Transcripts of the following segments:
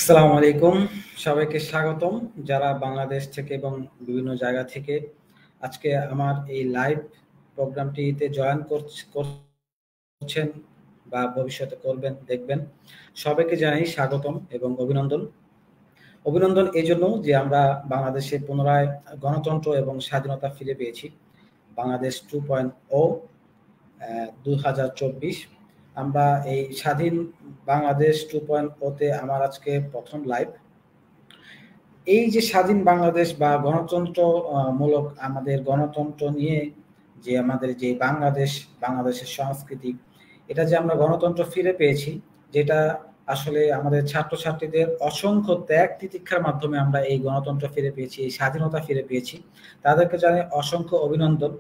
আসসালামু আলাইকুম, সবাইকে স্বাগতম যারা বাংলাদেশ থেকে এবং বিভিন্ন জায়গা থেকে আজকে আমার এই লাইভ প্রোগ্রামটিতে জয়েন করছেন বা ভবিষ্যতে করবেন দেখবেন। সবাইকে জানাই স্বাগতম এবং অভিনন্দন। অভিনন্দন এই জন্য যে আমরা বাংলাদেশে পুনরায় গণতন্ত্র এবং স্বাধীনতা ফিরে পেয়েছি। বাংলাদেশ 2.0 2024। আমরা এই স্বাধীন বাংলাদেশ 2.0 আমার আজকে প্রথম লাইভ। এই যে স্বাধীন বাংলাদেশ বা গণতন্ত্র মূলক আমাদের গণতন্ত্র নিয়ে যে আমাদের যে বাংলাদেশের সংস্কৃতি, এটা যে আমরা গণতন্ত্র ফিরে পেয়েছি, যেটা আসলে আমাদের ছাত্রছাত্রীদের অসংখ্য ত্যাগ তিতিক্ষার মাধ্যমে আমরা এই গণতন্ত্র ফিরে পেয়েছি, এই স্বাধীনতা ফিরে পেয়েছি। তাদেরকে জানাই অসংখ্য অভিনন্দন।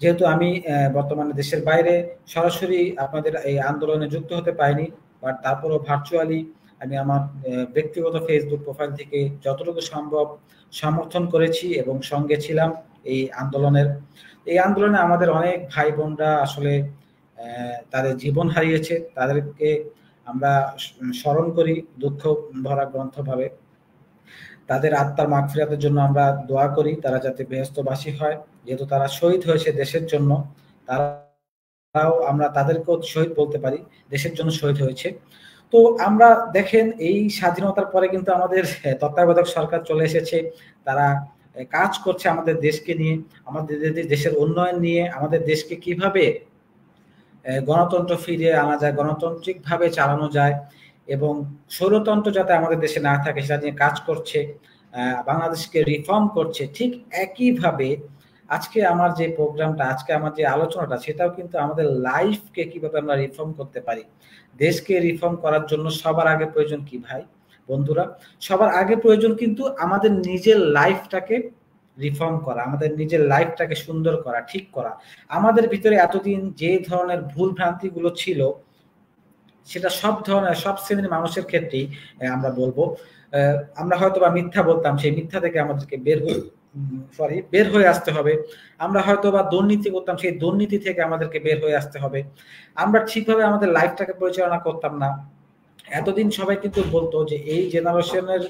যেহেতু আমি বর্তমানে দেশের বাইরে সরাসরি আপনাদের এই আন্দোলনে যুক্ত হতে পারিনি, বাট তারপরও ভার্চুয়ালি আমি আমার ব্যক্তিগত ফেসবুক প্রোফাইল থেকে যতটুকু সম্ভব সমর্থন করেছি এবং সঙ্গে ছিলাম এই আন্দোলনের। এই আন্দোলনে আমাদের অনেক ভাই বোনরা আসলে তাদের জীবন হারিয়েছে, তাদেরকে আমরা স্মরণ করি দুঃখ ভরা গ্রন্থভাবে। তাদের আত্মার মাগফিরাতের জন্য আমরা দোয়া করি, তারা যাতে বেহেশতবাসী হয়। যেহেতু তারা শহীদ হয়েছে দেশের জন্য, তারাও আমরা তাদেরকেও শহীদ বলতে পারি, দেশের জন্য শহীদ হয়েছে। তো আমরা দেখেন এই স্বাধীনতার পরে কিন্তু আমাদের তত্ত্বাবধায়ক সরকার চলে এসেছে। তারা কাজ করছে আমাদের দেশকে নিয়ে, আমাদের দেশের উন্নয়ন নিয়ে, আমাদের দেশকে কিভাবে গণতন্ত্র ফিরিয়ে আনা যায়, গণতান্ত্রিকভাবে চালানো যায় এবং স্বৈরতন্ত্র যাতে আমাদের দেশে না থাকে সেটা নিয়ে কাজ করছে, বাংলাদেশকে রিফর্ম করছে। ঠিক একইভাবে আজকে আমার যে প্রোগ্রামটা, আজকে আমার যে আলোচনাটা, সেটাও কিন্তু আমাদের লাইফকে কিভাবে আমরা রিফর্ম করতে পারি। দেশকে রিফর্ম করার জন্য সবার আগে প্রয়োজন কি ভাই বন্ধুরা? সবার আগে প্রয়োজন কিন্তু আমাদের নিজের লাইফটাকে রিফর্ম করা, আমাদের নিজের লাইফটাকে সুন্দর করা, ঠিক করা। আমাদের ভিতরে এতদিন যে ধরনের ভুল ভ্রান্তিগুলো ছিল, সেটা সব শ্রেণীর মানুষের ক্ষেত্রেই আমরা বলবো। আমরা হয়তো বা মিথ্যা বলতাম, সেই মিথ্যা থেকে আমাদেরকে বের হয়ে আসতে হবে। আমরা হয়তো বা দুর্নীতি করতাম, সেই দুর্নীতি থেকে আমাদেরকে বের হয়ে আসতে হবে। আমরা ঠিকভাবে আমাদের লাইফটাকে পরিচালনা করতাম না। এতদিন সবাই কিন্তু বলতো যে এই জেনারেশনের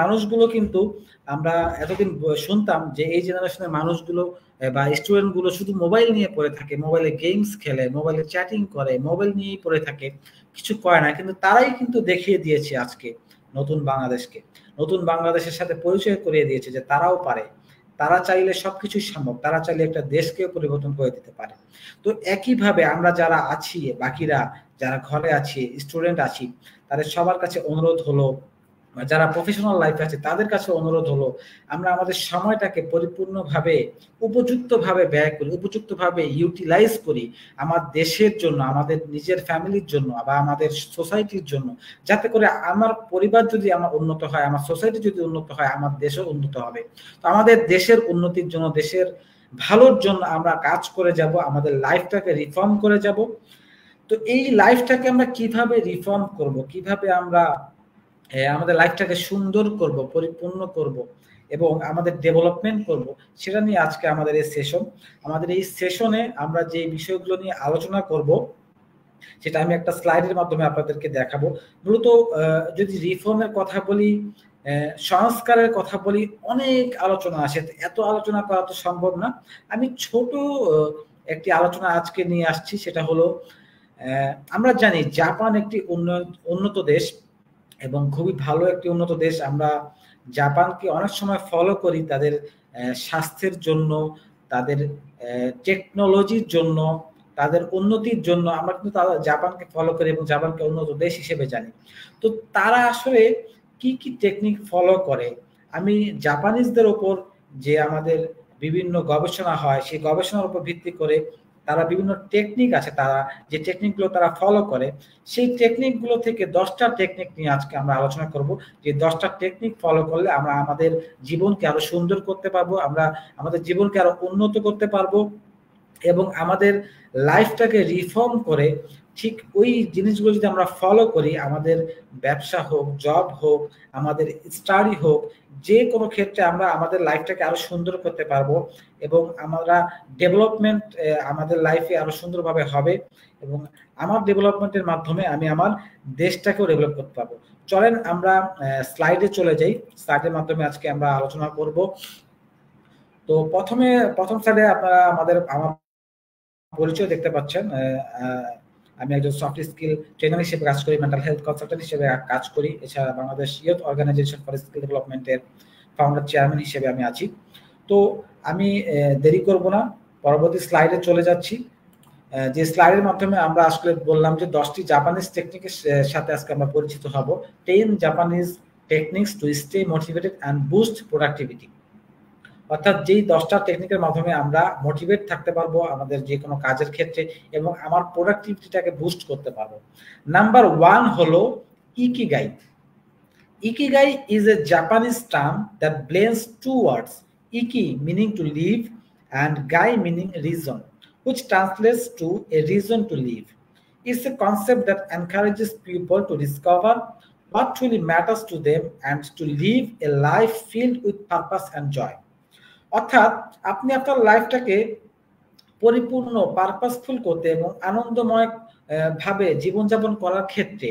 মানুষগুলো কিন্তু আমরা এতদিন শুনতাম যে এই জেনারেশনের মানুষগুলো বা স্টুডেন্ট গুলো শুধু মোবাইল নিয়ে পড়ে থাকে, মোবাইলে গেমস খেলে, মোবাইলে চ্যাটিং করে, মোবাইল নিয়েই পড়ে থাকে, কিছু করে না। কিন্তু তারাই কিন্তু দেখিয়ে দিয়েছে আজকে নতুন বাংলাদেশের সাথে পরিচয় করিয়ে দিয়েছে যে তারাও পারে, তারা চাইলে সবকিছুই সম্ভব, তারা চাইলে একটা দেশকে পরিবর্তন করে দিতে পারে। তো একইভাবে আমরা যারা আছি, বাকিরা যারা ঘরে আছি, স্টুডেন্ট আছি, তাদের সবার কাছে অনুরোধ হলো, যারা প্রফেশনাল লাইফে আছে তাদের কাছে অনুরোধ হলো, আমরা আমাদের সময়টাকে পরিপূর্ণভাবে উপযুক্তভাবে ব্যয় করি, উপযুক্তভাবে ইউটিলাইজ করি আমার দেশের জন্য, আমাদের নিজের ফ্যামিলির জন্য বা আমাদের সোসাইটির জন্য। যাতে করে আমার পরিবার যদি আমার উন্নত হয়, আমার সোসাইটি যদি উন্নত হয়, আমার দেশও উন্নত হবে। তো আমাদের দেশের উন্নতির জন্য, দেশের ভালোর জন্য আমরা কাজ করে যাব, আমাদের লাইফটাকে রিফর্ম করে যাব। তো এই লাইফটাকে আমরা কিভাবে রিফর্ম করব, কিভাবে আমরা আমাদের লাইফটাকে সুন্দর করব, পরিপূর্ণ করব এবং আমাদের ডেভেলপমেন্ট করব, সেটা নিয়ে আজকে আমাদের এই সেশন। আমাদের এই সেশনে আমরা যে বিষয়গুলো নিয়ে আলোচনা করব সেটা আমি একটা স্লাইডের মাধ্যমে আপনাদেরকে দেখাবো। মূলত যদি রিফর্মের কথা বলি, সংস্কারের কথা বলি, অনেক আলোচনা আসে, এত আলোচনা করা তো সম্ভব না। আমি ছোট একটি আলোচনা আজকে নিয়ে আসছি। সেটা হলো, আমরা জানি জাপান একটি উন্নত দেশ এবং খুবই ভালো একটি উন্নত দেশ। আমরা জাপানকে অনেক সময় ফলো করি তাদের স্বাস্থ্যের জন্য, তাদের টেকনোলজির জন্য, তাদের উন্নতির জন্য আমরা কিন্তু জাপানকে ফলো করি এবং জাপানকে উন্নত দেশ হিসেবে জানি। তো তারা আসলে কি কি টেকনিক ফলো করে, আমি জাপানিজদের ওপর যে আমাদের বিভিন্ন গবেষণা হয়, সেই গবেষণার উপর ভিত্তি করে তারা বিভিন্ন টেকনিক আছে, তারা যে টেকনিকগুলো তারা ফলো করে, সেই টেকনিকগুলো থেকে 10টা টেকনিক নিয়ে আজকে আমরা আলোচনা করব। যে 10টা টেকনিক ফলো করলে আমরা আমাদের জীবনকে আরো সুন্দর করতে পারবো, আমরা আমাদের জীবনকে আরো উন্নত করতে পারবো এবং আমাদের লাইফটাকে রিফর্ম করে ঠিক ওই জিনিসগুলো যদি আমরা ফলো করি, আমাদের ব্যবসা হোক, জব হোক, আমাদের স্টাডি হোক, যে কোনো ক্ষেত্রে আমরা আমাদের লাইফটাকে আরো সুন্দর করতে পারবো এবং আমরা ডেভেলপমেন্ট আমাদের লাইফে আরো সুন্দরভাবে হবে এবং আমার ডেভেলপমেন্টের মাধ্যমে আমি আমার দেশটাকেও ডেভেলপ করতে পারবো। চলেন আমরা স্লাইডে চলে যাই। স্লাইডের মাধ্যমে আজকে আমরা আলোচনা করব। তো প্রথম স্লাইডে আপনারা আমার পরিচয় দেখতে পাচ্ছেন। আমি একজন সফট স্কিল ট্রেনার হিসেবে কাজ করি, মেন্টাল হেলথ কনসালটেন্ট হিসেবে কাজ করি। এছাড়া Bangladesh youth organisation for skill ডেভেলপমেন্টের ফাউন্ডার চেয়ারম্যান হিসেবে আমি আছি। তো আমি দেরি করব না, পরবর্তী স্লাইডে চলে যাচ্ছি। যে স্লাইডের মাধ্যমে আমরা আসলে বললাম যে 10টি জাপানিজ টেকনিকের সাথে আজকে আমরা পরিচিত হব। 10 Japanese techniques to stay motivated and boost productivity. অর্থাৎ যেই 10টা টেকনিকের মাধ্যমে আমরা মোটিভেট থাকতে পারবো আমাদের যে কোনো কাজের ক্ষেত্রে এবং আমার প্রোডাক্টিভিটিটাকে বুস্ট করতে পারবো। নাম্বার 1 হলো ikigai. Ikigai is a Japanese term that blends two words, iki meaning to live and gai meaning reason, which translates to a reason to live. It's a concept that encourages people to discover what truly matters to them and to live a life filled with purpose and joy. অর্থাৎ আপনি আপনার লাইফটাকে পরিপূর্ণ purposeful করতে এবং আনন্দময় ভাবে জীবনযাপন করার ক্ষেত্রে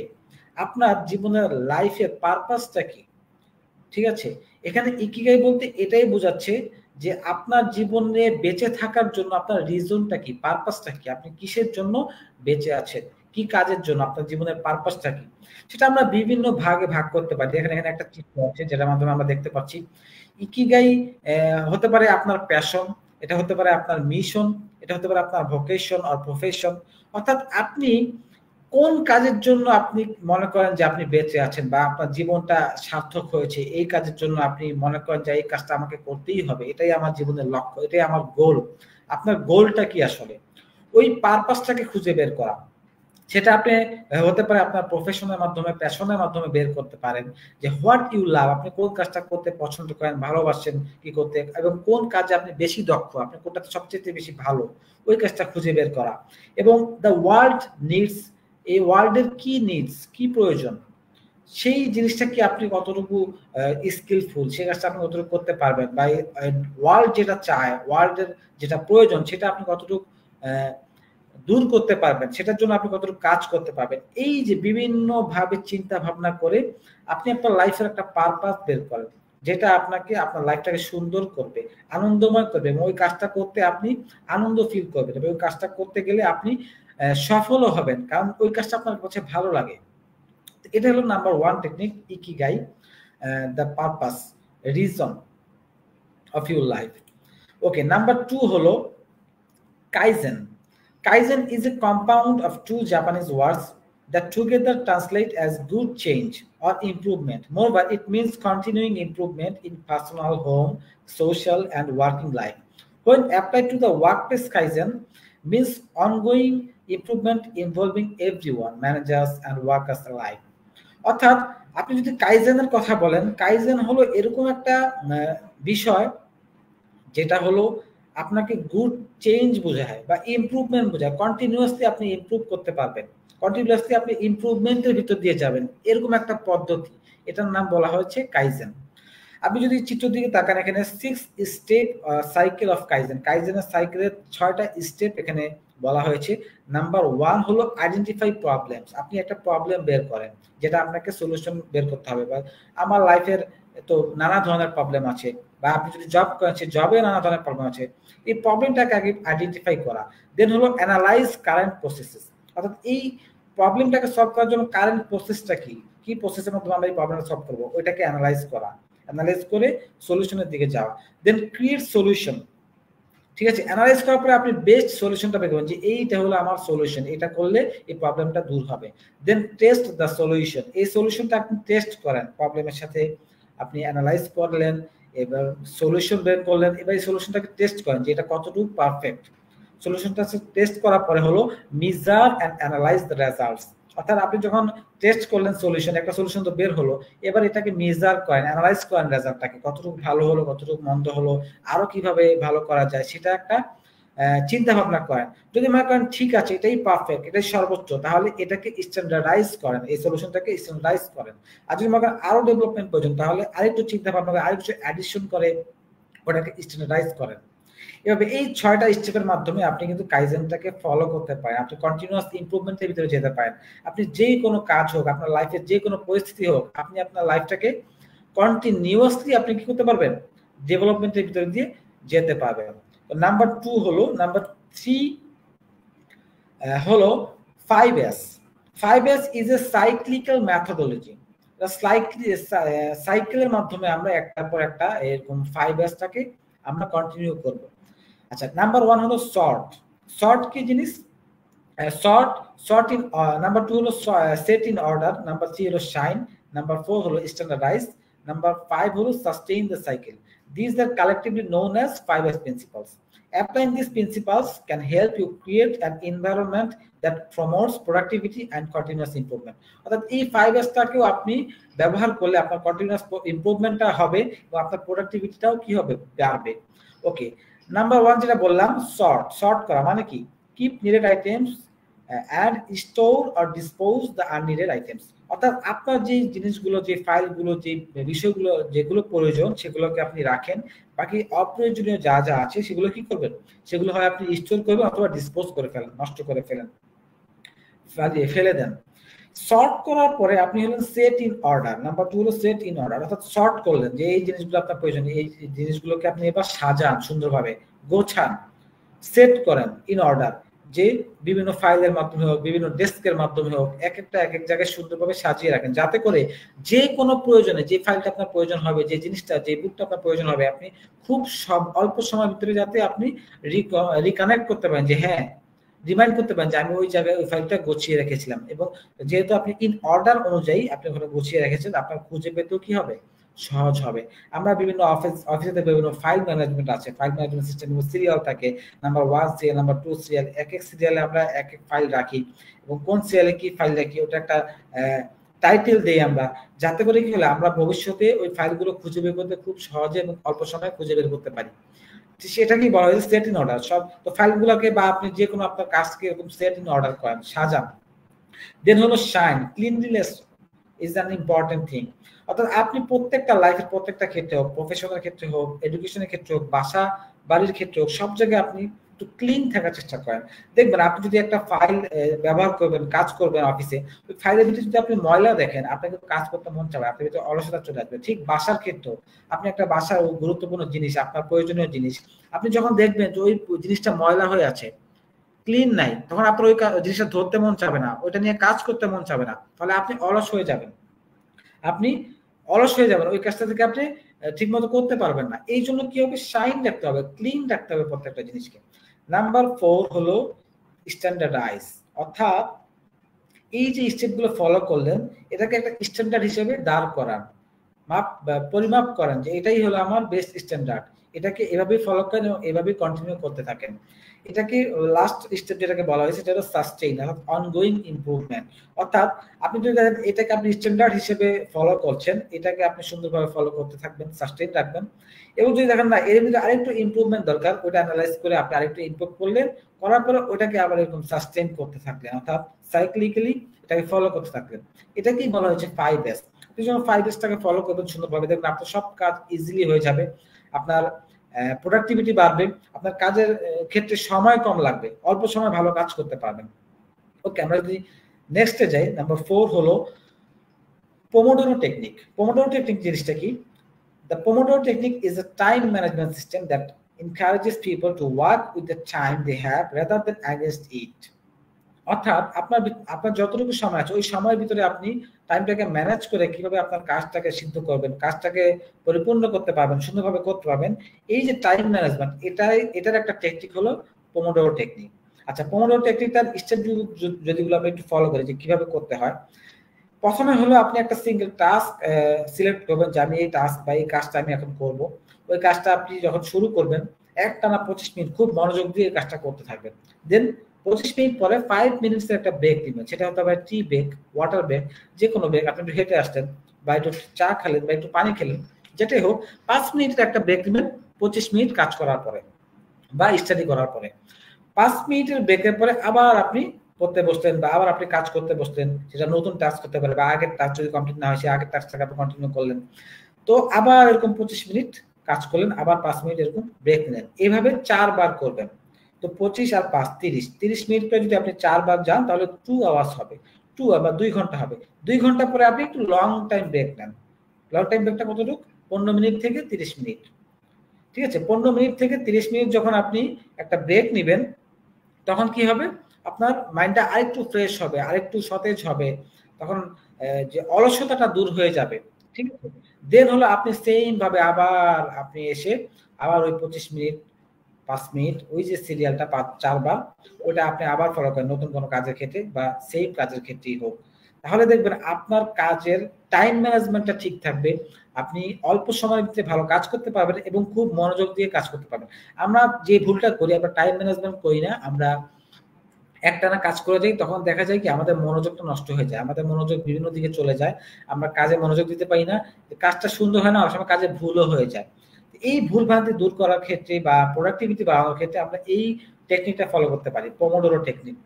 আপনার জীবনের লাইফের পারপাসটা কি, ঠিক আছে? এখানে ইকিগাই বলতে এটাই বোঝাচ্ছে যে আপনার জীবনে বেঁচে থাকার জন্য আপনার রিজনটা কি, পারপাসটা কি, আপনি কিসের জন্য বেঁচে আছেন, কি কাজের জন্য, আপনার জীবনের পারপাসটা কি, সেটা আমরা বিভিন্ন ভাগে ভাগ করতে পারি। এখানে একটা চিত্র আছে যেটার মাধ্যমে আমরা দেখতে পাচ্ছি। ইকিগাই হতে পারে আপনার প্যাশন, এটা হতে পারে আপনার মিশন, এটা হতে পারে আপনার ভোকেশন আর প্রফেশন। অর্থাৎ আপনি কোন কাজের জন্য আপনি মনে করেন যে আপনি বেঁচে আছেন বা আপনার জীবনটা সার্থক হয়েছে, এই কাজের জন্য আপনি মনে করেন যে এই কাজটা আমাকে করতেই হবে, এটাই আমার জীবনের লক্ষ্য, এটাই আমার গোল। আপনার গোলটা কি আসলে? ওই পারপাসটাকে খুঁজে বের করা। সেটা আপনি হতে পারে আপনার প্রফেশনের মাধ্যমে, প্যাশনের মাধ্যমে বের করতে পারেন যে হোয়াট ইউ লাভ, আপনি কোন কাজটা করতে পছন্দ করেন, ভালোবাসেন কি করতে, এবং কোন কাজে আপনি বেশি দক্ষ, আপনি কোনটাতে সবচেয়ে বেশি ভালো, ওই কাজটা খুঁজে বের করা। এবং দ্য ওয়ার্ল্ড নিডস, এই ওয়ার্ল্ডের কি নিডস, কি প্রয়োজন, সেই জিনিসটা কি আপনি কতটুকু স্কিলফুল, সেই কাজটা আপনি কতটুকু করতে পারবেন, বা ওয়ার্ল্ড যেটা চায়, ওয়ার্ল্ডের যেটা প্রয়োজন সেটা আপনি কতটুকু দূর করতে পারবেন, সেটার জন্য আপনি কতটুকু কাজ করতে পারবেন। এই যে বিভিন্ন ভাবে চিন্তা ভাবনা করে আপনি আপনার লাইফের একটা পারপাস বের করেন, যেটা আপনাকে আপনার লাইফটাকে সুন্দর করবে, আনন্দময় করবে, এবং ওই কাজটা করতে আপনি আনন্দ ফিল করবেন, এবং ওই কাজটা করতে গেলে আপনি সফলও হবেন, কারণ ওই কাজটা আপনার কাছে ভালো লাগে। এটা হলো number 1 technique, ikigai, the purpose, reason of your life. Okay, number 2 হলো kaizen. Kaizen is a compound of two Japanese words that together translate as good change or improvement. Moreover, it means continuing improvement in personal, home, social, and working life. When applied to the workplace, Kaizen means ongoing improvement involving everyone, managers and workers alike. অর্থাৎ আপনি যদি কাইজেনের কথা বলেন, kaizen হলো এরকম একটা বিষয় যেটা হলো আপনাকে গুড চেঞ্জ বোঝায় বা ইমপ্রুভমেন্ট বোঝায়, কন্টিনিউয়াসলি আপনি ইমপ্রুভ করতে পারবেন, কন্টিনিউয়াসলি আপনি ইমপ্রুভমেন্টের ভিতর দিয়ে যাবেন, এরকম একটা পদ্ধতি, এটার নাম বলা হয়েছে কাইজেন। আপনি যদি চিত্র দিকে তাকান, এখানে 6 স্টেপ সাইকেল অফ কাইজেন, কাইজেনের সাইকেলের 6টা স্টেপ এখানে বলা হয়েছে। নাম্বার 1 হলো আইডেন্টিফাই প্রবলেমস, আপনি একটা প্রবলেম বের করেন যেটা আপনাকে সলিউশন বের করতে হবে। বা আমার লাইফের তো নানা ধরনের প্রবলেম আছে, বা আপনি যদি জব করেন সেই জবে নানা ধরনের প্রবলেম আছে, এই প্রবলেমটাকে আগে আইডেন্টিফাই করা। দেন হলো অ্যানালাইজ কারেন্ট প্রসেসেস, অর্থাৎ এই প্রবলেমটাকে সলভ করার জন্য কারেন্ট প্রসেসটা কি, কি প্রসেসের মাধ্যমে আমরা এই প্রবলেমটা সলভ করবো, ওইটাকে অ্যানালাইজ করা, অ্যানালাইজ করে সলিউশনের দিকে যাওয়া। দেন ক্রিয়েট সলিউশন, ঠিক আছে? অ্যানালাইজ করার পরে আপনি বেস্ট সলিউশনটা বের করবেন যে এইটা হলো আমার সলিউশন, এটা করলে এই প্রবলেমটা দূর হবে। দেন টেস্ট দ্য সলিউশন, এই সলিউশনটা আপনি টেস্ট করেন, প্রবলেমের সাথে আপনি অ্যানালাইজ করলেন, এবার সলিউশন বের করলেন, এবার এই সলিউশনটাকে টেস্ট করেন যে এটা কতটুকু পারফেক্ট। সলিউশনটা টেস্ট করার পরে হলো measure and analyse the results, অর্থাৎ আপনি যখন টেস্ট করলেন সলিউশন, একটা সলিউশন তো বের হলো, এবার এটাকে মেজার করেন, অ্যানালাইজ করেন রেজাল্টটাকে, কতটুকু ভালো হলো, কতটুকু মন্দ হলো, আরো কিভাবে ভালো করা যায়, সেটা একটা চিন্তা ভাবনা করেন। যদি মনে করেন ঠিক আছে এটাই পারফেক্ট, এটাই সর্বোচ্চ, তাহলে এটাকে স্ট্যান্ডার্ডাইজ করেন, এই সলিউশনটাকে স্ট্যান্ডার্ডাইজ করেন। আর যদি মনে করেন আরো ডেভেলপমেন্ট প্রয়োজন, তাহলে আরেকটু চিন্তা ভাবনা করে আরেকটু অ্যাডিশন করে ওটাকে স্ট্যান্ডার্ডাইজ করেন। এভাবে এই 6টা স্টেপের মাধ্যমে আপনি কিন্তু কাইজেনটাকে ফলো করতে পারেন, আপনি কন্টিনিউয়াস ইমপ্রুভমেন্টের ভিতরে যেতে পারেন। আপনি যেই কোনো কাজ হোক, আপনার লাইফের যে কোনো পরিস্থিতি হোক, আপনি আপনার লাইফটাকে কন্টিনিউয়াসলি আপনি কি করতে পারবেন, ডেভেলপমেন্টের ভিতরে দিয়ে যেতে পারবেন। নাম্বার 2 হলো, নাম্বার 3 হলো 5S। 5S is a cyclical methodology. সাইকেলের মাধ্যমে আমরা একটার পর একটা এরকম 5Sটাকে আমরা কন্টিনিউ করব। আচ্ছা, নাম্বার 1 হলো শর্ট। শর্ট কি জিনিস? শর্ট ইন নাম্বার 2 হলো সেট ইন অর্ডার, নাম্বার 3 হলো শাইন, নাম্বার 4 হলো স্ট্যান্ডার্ডাইজ, নাম্বার 5 হলো sustain the cycle. These are collectively known as 5S principles. Applying these principles can help you create an environment that promotes productivity and continuous improvement. অর্থাৎ এই 5Sটাকেও আপনি ব্যবহার করলে আপনার continuous ইমপ্রুভমেন্টটা হবে এবং আপনার প্রোডাক্টিভিটিটাও কি হবে, বাড়বে। ওকে, নাম্বার 1 যেটা বললাম, শর্ট করা মানে কি? Keep needed items and store or dispose the unneeded items। অর্থাৎ আপনার যে জিনিসগুলো, যে ফাইলগুলো, যে বিষয়গুলো যেগুলো প্রয়োজন সেগুলোকে আপনি রাখেন, বাকি অপ্রয়োজনীয় যা যা আছে সেগুলো কি করবেন, সেগুলো হয় আপনি স্টোর করবেন অথবা ডিসপোজ করে ফেলেন, নষ্ট করে ফেলে দেন। শর্ট করার পরে আপনি হলেন সেট ইন অর্ডার। নাম্বার 2 হলো সেট ইন অর্ডার, অর্থাৎ শর্ট করলেন যে এই জিনিসগুলো আপনার প্রয়োজন, এই জিনিসগুলোকে আপনি এবার সাজান, সুন্দরভাবে গোছান, সেট করেন ইন অর্ডার, যে বিভিন্ন ফাইলের মাধ্যমে হোক, বিভিন্ন ডেস্কের মাধ্যমে হোক, এক একটা এক এক জায়গায় সুন্দরভাবে সাজিয়ে রাখেন, যাতে করে যে কোনো প্রয়োজনে যে ফাইলটা আপনার প্রয়োজন হবে, যে জিনিসটা, যে বুকটা আপনার প্রয়োজন হবে, আপনি খুব অল্প সময়ের ভিতরে যাতে আপনি রিকানেক্ট করতে পারেন, যে হ্যাঁ, রিমাইন্ড করতে পারেন যে আমি ওই জায়গায় ওই ফাইলটা গুছিয়ে রেখেছিলাম। এবং যেহেতু আপনি ইন অর্ডার অনুযায়ী আপনি ওখানে গুছিয়ে রেখেছেন, আপনার খুঁজে পেতেও কি হবে, সহজ হবে। আমরা বিভিন্ন অফিসে বিভিন্ন ফাইল ম্যানেজমেন্ট আছে, ফাইল ম্যানেজমেন্ট সিস্টেম সিরিয়াল থাকে, নাম্বার 1 সিরিয়াল, নাম্বার 2 সিরিয়াল, এক এক সিরিয়ালে আমরা এক এক ফাইল রাখি এবং কোন সিরিয়ালে কি ফাইল রাখি ওটা একটা টাইটেল দেই আমরা, যাতে করে কি হলে আমরা ভবিষ্যতে ওই ফাইলগুলো খুঁজে বের করতে খুব সহজে এবং অল্প সময়ে খুঁজে বের করতে পারি। সেটাকেই বলা হয়েছে সেট ইন অর্ডার। সব তো ফাইলগুলোকে বা আপনি যে কোনো আপনার কাজকে এরকম সেট ইন অর্ডার করেন, সাজান। দেন হলো shine. Cleanliness is an important thing. অর্থাৎ আপনি প্রত্যেকটা লাইফের প্রত্যেকটা ক্ষেত্রে হোক, প্রফেশনাল ক্ষেত্রে হোক, এডুকেশনের ক্ষেত্রে হোক, বাসা বাড়ির ক্ষেত্রে হোক, সব জায়গায় আপনি একটু ক্লিন থাকার চেষ্টা করেন। দেখবেন আপনি যদি একটা ফাইল ব্যবহার করবেন, কাজ করবেন অফিসে, ওই ফাইলের ভিতরে যদি আপনি ময়লা দেখেন, আপনাকে কাজ করতে মন চাবে, আপনার ভিতরে অলসতা চলে আসবে। ঠিক বাসার ক্ষেত্রেও আপনি একটা বাসার গুরুত্বপূর্ণ জিনিস, আপনার প্রয়োজনীয় জিনিস, আপনি যখন দেখবেন যে ওই জিনিসটা ময়লা হয়ে আছে, ক্লিন নাই, তখন আপনার ওই জিনিসটা ধরতে মন চাবে না, ওইটা নিয়ে কাজ করতে মন চাবে না, তাহলে আপনি অলস হয়ে যাবেন, ওই কাজটা থেকে আপনি ঠিক মতো করতে পারবেন না। এই জন্য কি হবে, শাইন রাখতে হবে, ক্লিন রাখতে হবে প্রত্যেকটা জিনিসকে। নাম্বার 4 হলো স্ট্যান্ডার্ডাইজ। অর্থাৎ এই যে স্টেপগুলো ফলো করলেন, এটাকে একটা স্ট্যান্ডার্ড হিসেবে দাঁড় করান, পরিমাপ করেন যে এটাই হলো আমার বেস্ট স্ট্যান্ডার্ড, এটাকে এভাবেই ফলো করেন এবং এভাবেই কন্টিনিউ করতে থাকেন। এটাকে লাস্ট স্টেপ যেটাকে বলা হয়েছে সেটা হলো সাস্টেইন, অর্থাৎ অনগোয়িং ইমপ্রুভমেন্ট। অর্থাৎ আপনি যদি দেখেন এটাকে আপনি স্ট্যান্ডার্ড হিসেবে ফলো করছেন, এটাকে আপনি সুন্দরভাবে ফলো করতে থাকবেন, সাস্টেইন রাখবেন। এবং যদি দেখেন না এর ভিতরে আরেকটু ইমপ্রুভমেন্ট দরকার, ওটা অ্যানালাইজ করে আপনি আরেকটু ইমপ্রুভ করলেন, করার পরে ওটাকে আবার এরকম সাস্টেইন করতে থাকলেন, অর্থাৎ সাইক্লিক্যালি এটাকে ফলো করতে থাকলেন। এটাকেই বলা হয়েছে 5S। আপনি যখন 5Sটাকে ফলো করবেন সুন্দরভাবে, দেখবেন আপনার সব কাজ ইজিলি হয়ে যাবে, আপনার প্রোডাক্টিভিটি বাড়বে, আপনার কাজের ক্ষেত্রে সময় কম লাগবে, অল্প সময় ভালো কাজ করতে পারবেন। ওকে, আমরা যদি নেক্সটে যাই, নাম্বার 4 হলো পোমোডোরো টেকনিক। পোমোডোরো টেকনিক জিনিসটা কি? The pomodoro technique is a time management system that encourages people to work with the time they have rather than against it। অর্থাৎ আপনার যতটুকু সময় আছে ওই সময়ের ভিতরে আপনি টাইমটাকে ম্যানেজ করে কিভাবে আপনার কাজটাকে সিদ্ধ করবেন, কাজটাকে পরিপূর্ণ করতে পারবেন, সুন্দরভাবে করতে পারবেন, এই যে টাইম ম্যানেজমেন্ট, এটার একটা টেকনিক হলো পোমোডোরো টেকনিক। আচ্ছা, পোমোডোরো টেকনিকটার স্টেপ যেগুলো আমরা একটু ফলো করি যে কিভাবে করতে হয়। প্রথমে হলো আপনি একটা সিঙ্গেল টাস্ক সিলেক্ট করবেন যে আমি এই টাস্ক বা এই কাজটা আমি এখন করব। ওই কাজটা আপনি যখন শুরু করবেন, একটানা 25 মিনিট খুব মনোযোগ দিয়ে এই কাজটা করতে থাকবেন। দেন 25 মিনিট পরে 5 মিনিটসের একটা ব্রেক দিবেন, সেটা হতে পারে টি ব্রেক, ওয়াটার ব্রেক, যে কোনো ব্রেক, আপনি একটু হেঁটে আসতেন বা একটু চা খেলেন বা একটু পানি খেলেন, যেটাই হোক, 5 মিনিটের একটা ব্রেক দিবেন 25 মিনিট কাজ করার পরে। বা স্টাডি করার পরে 5 মিনিটের ব্রেকের পরে আবার আপনি পড়তে বসলেন বা আবার আপনি কাজ করতে বসলেন, সেটা নতুন টাস্ক করতে পারে বা আগের টাস্ক যদি কমপ্লিট না হয় সে আগের টাস্কটাকে আপনি কন্টিনিউ করলেন। তো আবার এরকম 25 মিনিট কাজ করলেন, আবার 5 মিনিট এরকম ব্রেক নিলেন, এইভাবে 4 বার করবেন। তো 25 আর 5 30 মিনিট করে যদি আপনি 4 বার যান তাহলে 2 আওয়ার্স হবে, 2 আবার 2 ঘন্টা হবে। 2 ঘন্টা পরে আপনি একটু লং টাইম ব্রেক নেন। লং টাইম ব্রেকটা কতটুকু? 15 মিনিট থেকে 30 মিনিট। ঠিক আছে, 15 মিনিট থেকে 30 মিনিট যখন আপনি একটা ব্রেক নেবেন তখন কি হবে, আপনার মাইন্ডটা আরেকটু ফ্রেশ হবে, আরেকটু সতেজ হবে, তখন যে অলসতাটা দূর হয়ে যাবে। ঠিক আছে, দেন হলো আপনি সেম ভাবে আবার আপনি এসে আবার ওই 25 মিনিট 5 মিনিট ওই যে সিরিয়ালটা 4 বার ওটা আপনি আবার ফলো করেন নতুন কোনো কাজের ক্ষেত্রে বা সেম কাজের ক্ষেত্রেই হোক। তাহলে দেখবেন আপনার কাজের টাইম ম্যানেজমেন্টটা ঠিক থাকবে, আপনি অল্প সময়ের ভিতরে ভালো কাজ করতে পারবেন এবং খুব মনোযোগ দিয়ে কাজ করতে পারবেন। আমরা যে ভুলটা করি, আমরা টাইম ম্যানেজমেন্ট করি না, আমরা একটানা কাজ করে যাই, তখন দেখা যায় কি আমাদের মনোযোগটা নষ্ট হয়ে যায়, আমাদের মনোযোগ বিভিন্ন দিকে চলে যায়, আমরা কাজে মনোযোগ দিতে পারি না, কাজটা সুন্দর হয় না, অনেক সময় কাজে ভুলও হয়ে যায়। এই ভুল ভ্রান্তি দূর করার ক্ষেত্রে বা প্রোডাক্টিভিটি বাড়ানোর ক্ষেত্রে আমরা এই টেকনিকটা ফলো করতে পারি, পোমোডোরো টেকনিক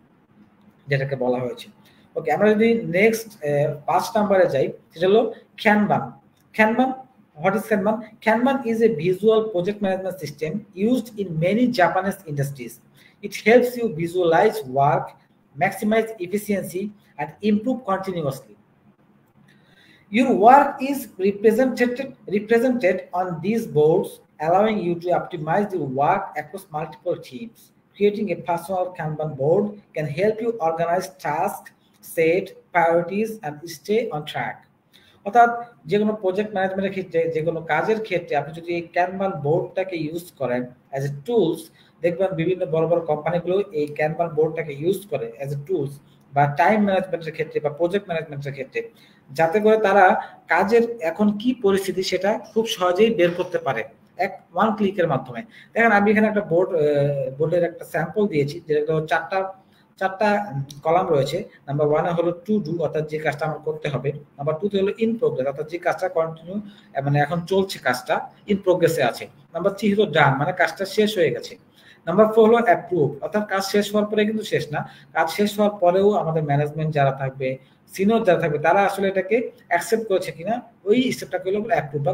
যেটাকে বলা হয়েছে। ওকে, আমরা যদি নেক্সট 5 নম্বরে যাই, সেটা হলো ক্যানবান। ক্যানবান, what is Kanban? Kanban is a visual project management system used in many Japanese industries. It helps you visualize work, maximize efficiency, and improve continuously. Your work is represented on these boards, allowing you to optimize your work across multiple teams. Creating a personal Kanban board can help you organize tasks, set priorities, and stay on track. অর্থাৎ যে কোনো project ম্যানেজমেন্টের ক্ষেত্রে, যে কোনো কাজের ক্ষেত্রে আপনি যদি এই ক্যানভান বোর্ডটাকে ইউজ করেন অ্যাজ এ টুলস, দেখবেন বিভিন্ন বড় বড় কোম্পানিগুলো এই ক্যানভান বোর্ডটাকে ইউজ করে অ্যাজ এ টুলস বা টাইম ম্যানেজমেন্টের ক্ষেত্রে বা প্রজেক্ট ম্যানেজমেন্টের ক্ষেত্রে, যাতে করে তারা কাজের এখন কি পরিস্থিতি সেটা খুব সহজেই বের করতে পারে ওয়ান ক্লিকের মাধ্যমে। দেখেন আমি এখানে একটা বোর্ডের একটা স্যাম্পল দিয়েছি, যেটা চারটা কলাম রয়েছে। নাম্বার 1 হলো টু ডু, অর্থাৎ যে কাজটা আমার করতে হবে। নাম্বার 2 তে হলো ইন প্রোগ্রেস, অর্থাৎ যে কাজটা কন্টিনিউ মানে এখন চলছে, কাজটা ইন প্রোগ্রেসে আছে। নাম্বার 3 হলো ডান, মানে কাজটা শেষ হয়ে গেছে। নাম্বার 4 হলো অ্যাপ্রুভ, অর্থাৎ কাজ শেষ হওয়ার পরে কিন্তু শেষ না, কাজ শেষ হওয়ার পরেও আমাদের ম্যানেজমেন্ট যারা থাকবে, সিনিয়র যারা থাকবে, তারা আসলে এটাকে অ্যাকসেপ্ট করেছে কিনা, ওই স্টেপটাকে হলো অ্যাপ্রুভ বা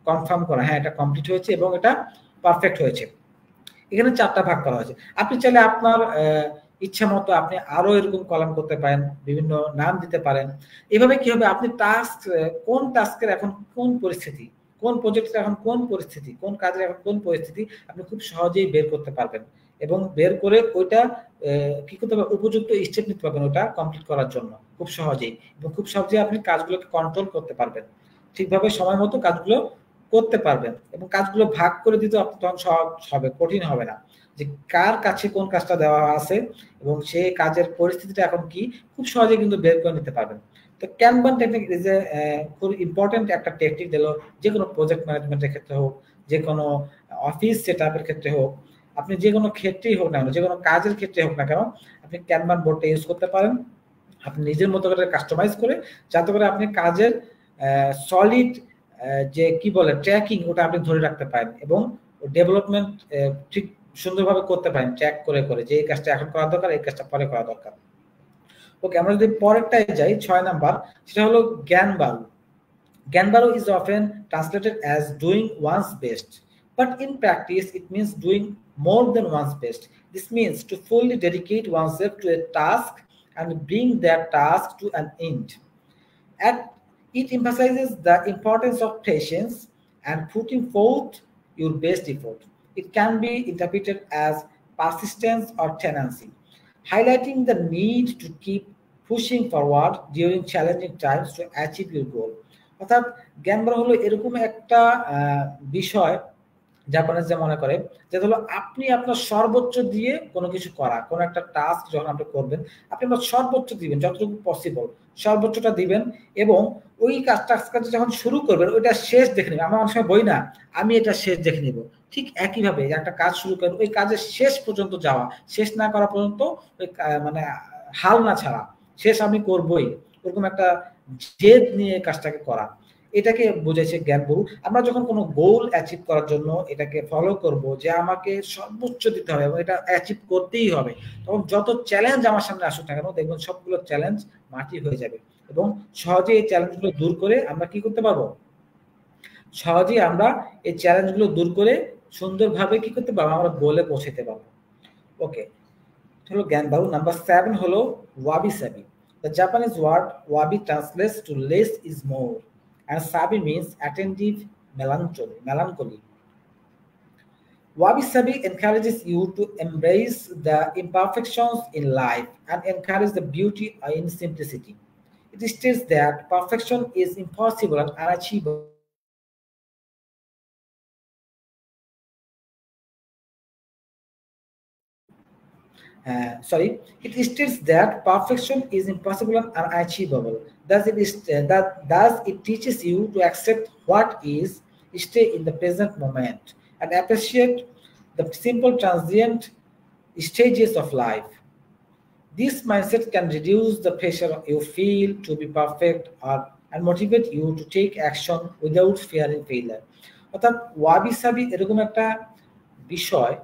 কনফার্ম করা, হ্যাঁ এটা কমপ্লিট হয়েছে এবং এটা পারফেক্ট হয়েছে। এখানে 4টা ভাগ করা হয়েছে। আপনি চাইলে আপনার ইচ্ছা মতো আপনি আরো এরকম কলাম করতে পারেন, বিভিন্ন নাম দিতে পারেন। এভাবে কি হবে, আপনি টাস্ক, কোন টাস্কের এখন কোন পরিস্থিতি, কোন প্রজেক্টের এখন কোন পরিস্থিতি, কোন কাজের এখন কোন পরিস্থিতি, আপনি খুব সহজেই বের করতে পারবেন এবং বের করে ওইটা কি করতে পারবেন, উপযুক্ত স্টেপ নিতে পারবেন ওটা কমপ্লিট করার জন্য খুব সহজেই, এবং খুব সহজেই আপনি কাজগুলোকে কন্ট্রোল করতে পারবেন, ঠিকভাবে সময় মতো কাজগুলো করতে পারবেন এবং কাজগুলো ভাগ করে দিতে আপনি তখন সহজ হবে, কঠিন হবে না, যে কার কাছে কোন কাজটা দেওয়া আছে এবং সেই কাজের পরিস্থিতিটা এখন কি, খুব সহজে কিন্তু বের করে নিতে পারবেন। তো ক্যানবান টেকনিক ইজ এ খুব ইম্পর্টেন্ট একটা টেকনিক দিল, যে কোনো প্রজেক্ট ম্যানেজমেন্টের ক্ষেত্রে হোক, যে কোনো অফিস সেট আপের ক্ষেত্রে হোক, আপনি যে কোনো ক্ষেত্রেই হোক না কেন, যে কোনো কাজের ক্ষেত্রে হোক না কেন, আপনি ক্যানবান বোর্ডটা ইউজ করতে পারেন আপনি নিজের মতো করে কাস্টমাইজ করে, যাতে করে আপনি কাজের সলিড যে কি বলে ট্র্যাকিং, ওটা আপনি ধরে রাখতে পারেন এবং ডেভেলপমেন্ট ঠিক সুন্দরভাবে করতে পারেন, ট্র্যাক করে করে যে এই কাজটা এখন করা দরকার, এই কাজটা পরে করা দরকার। ওকে, আমরা যদি পরেরটায় যাই 6 নাম্বার, সেটা হলো জ্ঞানবারু। জ্ঞানবারু is often translated as doing one's best, but in practice it means doing more than one's best. This means to fully dedicate oneself to a task and bring that task to an end. And it emphasizes the importance of patience and putting forth your best effort. It can be interpreted as persistence or tenacity, highlighting the need to keep pushing forward during challenging times to achieve your goal. অর্থাৎ জ্ঞানবার হলো এরকম একটা বিষয়, Japanese মনে করে যে হলো আপনি আপনার সর্বোচ্চ দিয়ে কোনো কিছু করা, কোনো একটা টাস্ক যখন আপনি করবেন, আপনি আপনার সর্বোচ্চ দিবেন, যতটুকু পসিবল সর্বোচ্চটা দিবেন এবং ওই কাজটা যখন শুরু করবেন ওইটা শেষ দেখে নেবেন। আমরা অনেক সময় বই না, আমি এটা শেষ দেখে নিব, ঠিক একইভাবে একটা কাজ শুরু করেন, ওই কাজের শেষ পর্যন্ত যাওয়া, শেষ না করা পর্যন্ত ওই মানে হাল না ছাড়া, শেষ আমি করবই, ওরকম একটা জেদ নিয়ে কাজটাকে করা। এটাকে বোঝাইছে জ্ঞানগুরু। আমরা যখন কোনো গোল অ্যাচিভ করার জন্য এটাকে ফলো করব যে আমাকে সর্বোচ্চ দিতে হবে এবং এটা অ্যাচিভ করতেই হবে, তখন যত চ্যালেঞ্জ আমার সামনে আসুক না কেন দেখবেন সবগুলো চ্যালেঞ্জ মাটি হয়ে যাবে এবং সহজে এই চ্যালেঞ্জগুলো দূর করে আমরা কি করতে পারবো, সহজেই আমরা এই চ্যালেঞ্জগুলো দূর করে সুন্দরভাবে কি করতে পারবো, আমরা গোলে পৌঁছাতে পারবো। ওকে, হলো জ্ঞানবাহু। নাম্বার 7 হলো ওয়াবি সাবি। The Japanese word wabi translates to less is more, and sabi means attentive melancholy. Wabi sabi encourages you to embrace the imperfections in life and encourage the beauty in simplicity. It states that perfection is impossible and unachievable. It states that perfection is impossible and unachievable. Thus it teaches you to accept what is, stay in the present moment, and appreciate the simple transient stages of life. This mindset can reduce the pressure you feel to be perfect and motivate you to take action without fearing failure. অর্থাৎ ওয়াবি সাবি এরকম একটা বিষয়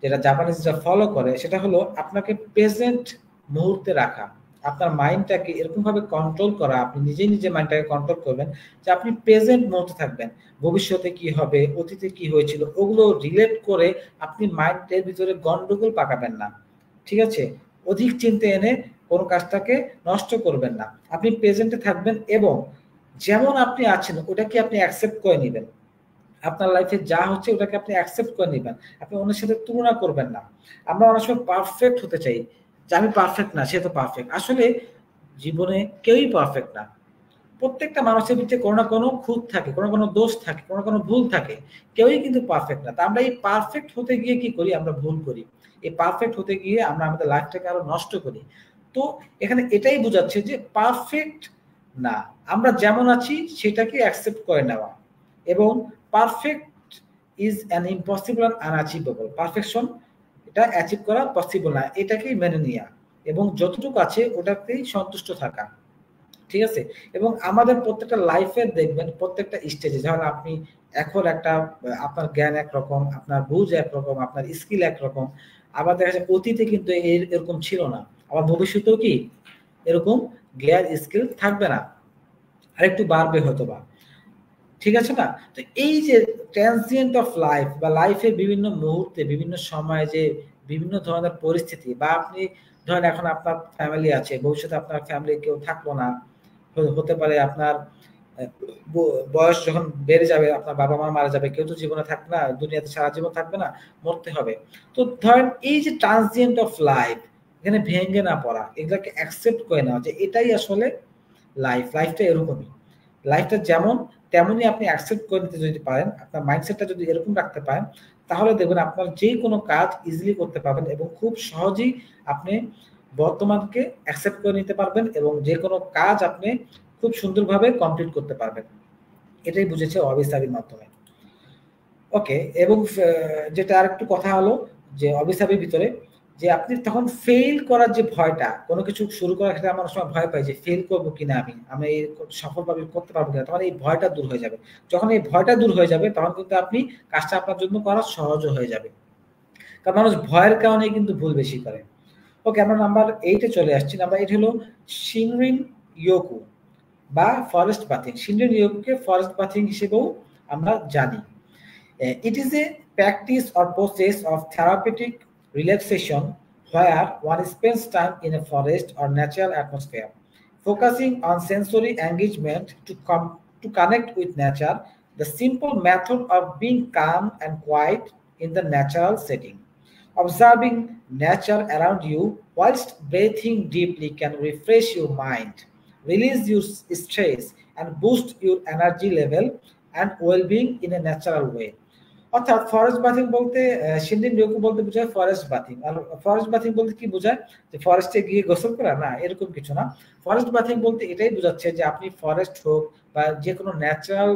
যেটা জাপানিজরা follow করে, সেটা হলো আপনাকে প্রেজেন্ট মুহূর্তে রাখা, আপনার মাইন্ডটাকে এরকমভাবে কন্ট্রোল করা, আপনি নিজেই নিজে মাইন্ডটাকে কন্ট্রোল করবেন যে আপনি প্রেজেন্ট মুহূর্তে থাকবেন। ভবিষ্যতে কি হবে, অতীতে কি হয়েছিল, ওগুলো রিলেট করে আপনি মাইন্ডের ভিতরে গন্ডগোল পাকাবেন না, ঠিক আছে? অধিক চিন্তা এনে কোনো কাজটাকে নষ্ট করবেন না, আপনি প্রেজেন্টে থাকবেন এবং যেমন আপনি আছেন ওটাকে আপনি অ্যাকসেপ্ট করে নেবেন। আপনার লাইফে যা হচ্ছে ওটাকে আপনি অ্যাকসেপ্ট করে নেবেন, আপনি অন্যের সাথে তুলনা করবেন না। আমরা অনেক সময় পারফেক্ট হতে চাই যে আমি পারফেক্ট না, সে তো পারফেক্ট। আসলে জীবনে কেউই পারফেক্ট না, প্রত্যেকটা মানুষের ভিতরে কোনো না কোনো খুঁত থাকে, কোনো কোনো দোষ থাকে, কোনো কোনো ভুল থাকে, কেউই কিন্তু পারফেক্ট না। তা আমরা এই পারফেক্ট হতে গিয়ে কি করি, আমরা ভুল করি, এই পারফেক্ট হতে গিয়ে আমরা আমাদের লাইফটাকে আরো নষ্ট করি। তো এখানে এটাই বোঝাচ্ছে যে পারফেক্ট না, আমরা যেমন আছি সেটাকে অ্যাকসেপ্ট করে নেওয়া, এবং perfect is an impossible and unachievable. Perfection এটা অ্যাচিভ করা পসিবল না, এটাকেই মেনে নেওয়া এবং যতটুকু আছে ওটাতেই সন্তুষ্ট থাকা, ঠিক আছে? এবং আমাদের প্রত্যেকটা লাইফে দেখবেন প্রত্যেকটা স্টেজে, ধরেন আপনি এখন একটা আপনার জ্ঞান একরকম, আপনার বুঝ একরকম, আপনার স্কিল একরকম, আবার দেখা যায় অতীতে কিন্তু এরকম ছিল না, আবার ভবিষ্যতেও কি এরকম জ্ঞান স্কিল থাকবে না, আরেকটু বাড়বে হয়তো বা, ঠিক আছে না? তো এই যে ট্রানজিয়েন্ট অফ লাইফ বা লাইফের বিভিন্ন মুহূর্তে বিভিন্ন সময়ে যে বিভিন্ন ধরনের পরিস্থিতি, বা আপনি ধরেন এখন আপনার ফ্যামিলি আছে, ভবিষ্যতে আপনার ফ্যামিলি কেউ থাকলো না, হতে পারে আপনার বয়স যখন বেড়ে যাবে আপনার বাবা মা মারা যাবে, কেউ তো জীবনে থাকবে না, দুনিয়াতে সারা জীবন থাকবে না, মরতে হবে। তো ধরেন এই যে ট্রানজিয়েন্ট অফ লাইফ, এখানে ভেঙে না পড়া, এগুলাকে অ্যাকসেপ্ট করে নেওয়া যে এটাই আসলে লাইফ, লাইফটা এরকমই, লাইফটা যেমন তেমনই আপনি অ্যাকসেপ্ট করে নিতে যদি পারেন, আপনার মাইন্ডসেটটা যদি এরকম রাখতে পারেন, তাহলে দেখবেন আপনার যে কোনো কাজ ইজিলি করতে পারবেন এবং খুব সহজেই আপনি বর্তমানকে অ্যাকসেপ্ট করে নিতে পারবেন এবং যে কোনো কাজ আপনি খুব সুন্দরভাবে কমপ্লিট করতে পারবেন। এটাই বুঝেছে ওয়াবি সাবির মাধ্যমে। ওকে, এবং যেটা আরেকটু কথা হলো যে ওয়াবি সাবির ভিতরে যে আপনি তখন ফেল করার যে ভয়টা, কোনো কিছু শুরু করার ক্ষেত্রে আমরা সময় ভয় পাই যে ফেল করবো কিনা, আমি এই সফলভাবে করতে পারবো কিনা, তখন এই ভয়টা দূর হয়ে যাবে। যখন এই ভয়টা দূর হয়ে যাবে তখন কিন্তু আপনি কাজটা আপনার জন্য করা সহজও হয়ে যাবে, কারণ মানুষ ভয়ের কারণে কিন্তু ভুল বেশি করে। ওকে, আমরা নাম্বার 8-এ চলে আসছি। নাম্বার 8 হলো শিনরিন ইয়োকু বা ফরেস্ট বাথিং। শিনরিন ইয়োকুকে ফরেস্ট বাথিং হিসেবেও আমরা জানি। It is a practice or process of therapeutic relaxation where one spends time in a forest or natural atmosphere, focusing on sensory engagement to connect with nature, the simple method of being calm and quiet in the natural setting. Observing nature around you whilst breathing deeply can refresh your mind, release your stress, and boost your energy level and well-being in a natural way. অর্থাৎ forest bathing বলতে শিনরিন ইয়োকু বলতে বোঝায় forest bathing. আর forest bathing বলতে কি বোঝায় যে ফরেস্টে গিয়ে গোসল করা, না, এরকম কিছু না। ফরেস্ট বাথিং বলতে এটাই বোঝাচ্ছে যে আপনি ফরেস্ট হোক বা যে কোনো ন্যাচারাল